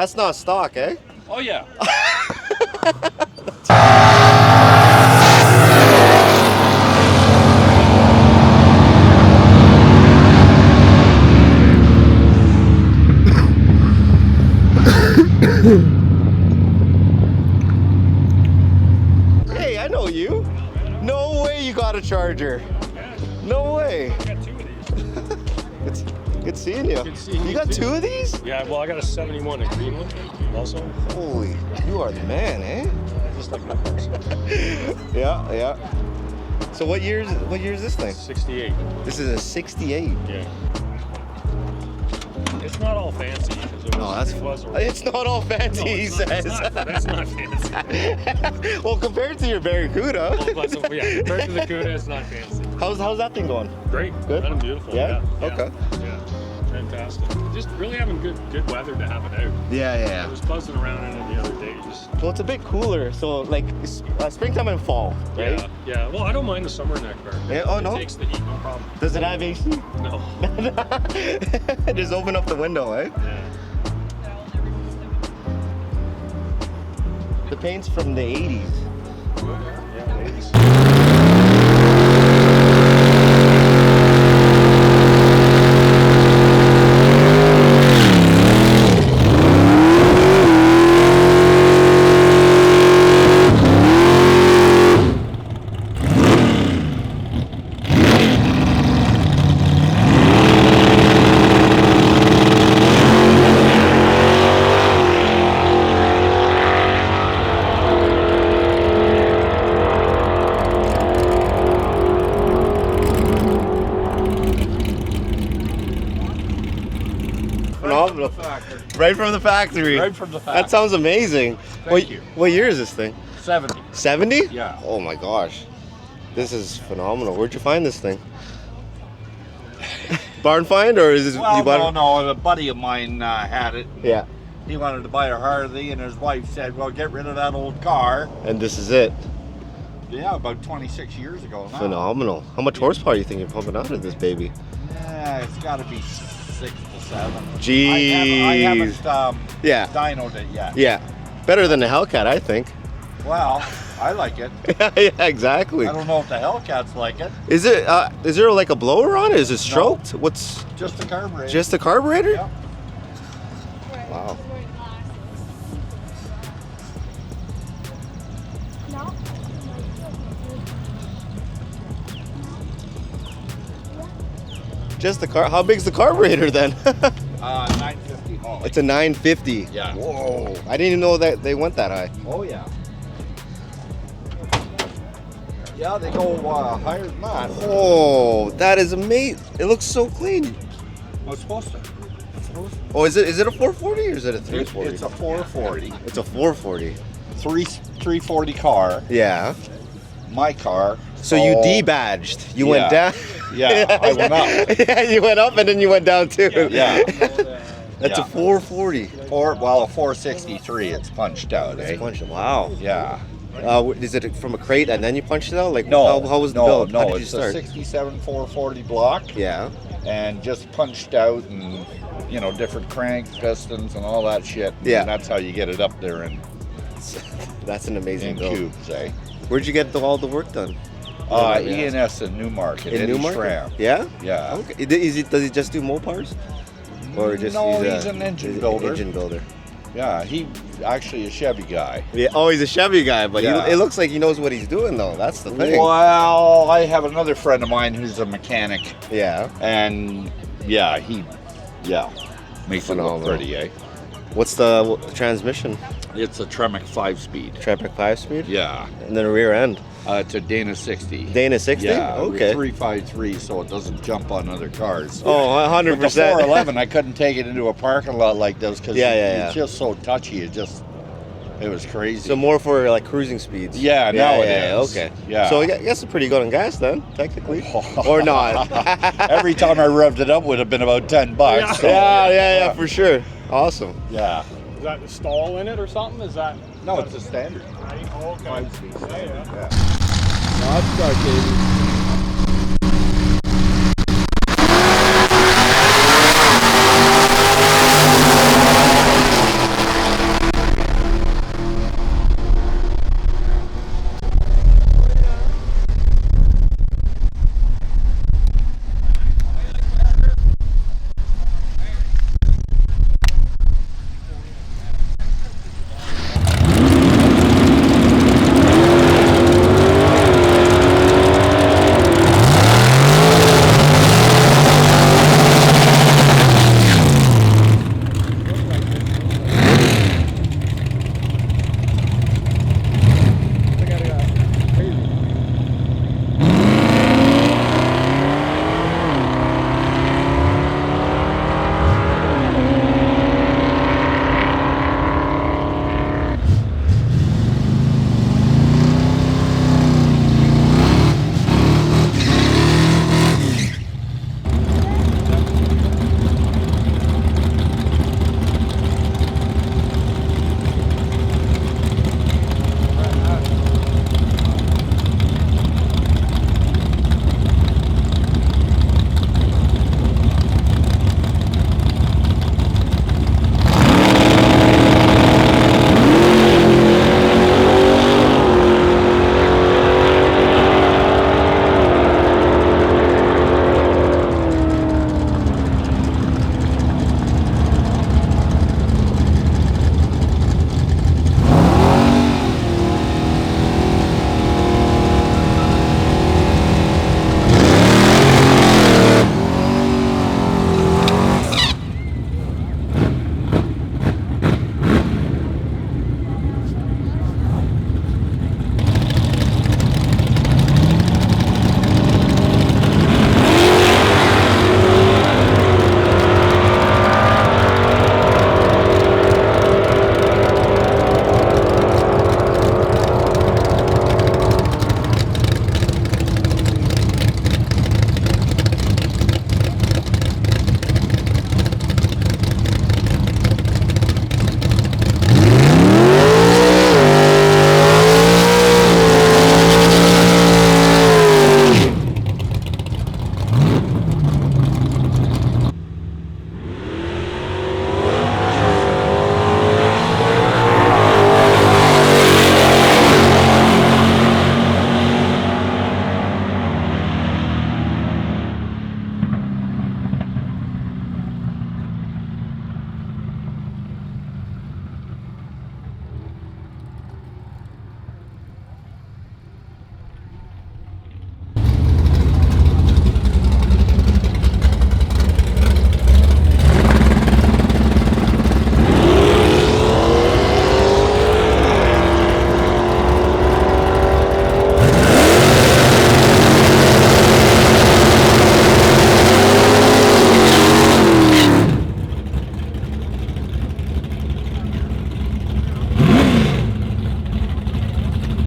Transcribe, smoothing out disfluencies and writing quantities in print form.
That's not stock, eh? Oh yeah. Hey, I know you. No way you got a Charger. No way. I got 2 of these. Good seeing you. Good seeing You you got too. 2 of these? Yeah, well I got a 71 in Greenland also. Holy, you are the man, eh? Just like my house. Yeah, yeah. So what year is this thing? 68. This is a 68. Yeah. It's not all fancy. No, it's not all fancy, he says. That's not fancy. Well, compared to your Barracuda. Yeah, compared to the Cuda, it's not fancy. How's that thing going? Great. Good? Let 'em beautiful. Yeah? Yeah. Okay. Yeah. Fantastic. Just really having good weather to have it out. Yeah. I was buzzing around in it the other day. Well, it's a bit cooler, so like springtime and fall, right? Yeah. Well, I don't mind the summer in that car. Yeah, oh, no? It takes the heat, no problem. Does it have AC? No. Just open up the window, eh? Yeah. The paint's from the 80s. Yeah, ladies. Phenomenal. Right from the factory. Right from the factory. That sounds amazing. Thank you. What year is this thing? 70. 70? Yeah. Oh my gosh. This is phenomenal. Where'd you find this thing? Barn find, or is this Well, you bought no, a buddy of mine had it. it? Yeah. He wanted to buy a Harley, and his wife said, well, get rid of that old car. And this is it. Yeah, about 26 years ago now. Phenomenal. How much horsepower do you think you're pumping out of this baby? Yeah, it's got to be 6 to 7. Jeez. I haven't Yeah. dynoed it yet. Yeah. Better than the Hellcat, I think. Well, I like it. Yeah, exactly. I don't know if the Hellcats like it. Is there like a blower on it? Is it stroked? What's Just the carburetor. just the carburetor? Yeah. Wow. Just the car. How big's the carburetor then? 950 Holly. It's a 950. Yeah. Whoa. I didn't even know that they went that high. Oh, yeah. Yeah, they go higher than that. Oh, that is amazing. It looks so clean. Well, it's supposed to. Oh, is it a 440 or is it a 340? It's a 440. It's a 440. 340 car. Yeah. My car. So you debadged. You went down. Yeah, I went up. Yeah, you went up and then you went down too. Yeah. That's a 440. A 463. It's punched out. It's punched. Wow. Yeah. Is it from a crate and then you punched it out? Like No. how was the build? How No, did you it's start? a 67 440 block. Yeah. And just punched out and different crank pistons and all that shit. Yeah. And that's how you get it up there in That's an amazing build. cubes, eh? Where'd you get all the work done? E&S in Newmarket. In Eddie Newmarket? Schramm. Yeah? Yeah. Okay. Does he just do Mopars? Or just No, he's an engine builder. Engine builder. Yeah, he actually a Chevy guy. Yeah. Oh, he's a Chevy guy, but Yeah. it looks like he knows what he's doing though. That's the thing. Well, I have another friend of mine who's a mechanic, Yeah. and he makes Phenomenal. it look pretty, eh? What's the transmission? It's a Tremec 5-speed. Traffic 5-speed? Yeah, And then a rear end. it's a Dana 60. Dana 60? Yeah, Okay. 353, so it doesn't jump on other cars. Oh, With 100%. the 411, I couldn't take it into a parking lot like this because Yeah. it's just so touchy. It was crazy. So more for like cruising speeds. Yeah, now it is. Okay. Yeah. So I guess it's pretty good on gas then, technically, or not. Every time I revved it up would have been about $10. Yeah. So, Yeah, for sure. Awesome. yeah. Is that the stall in it or something? Is that? No, it's a standard. Oh, okay. 5-speed standard. Yeah. Yeah. Now, I've got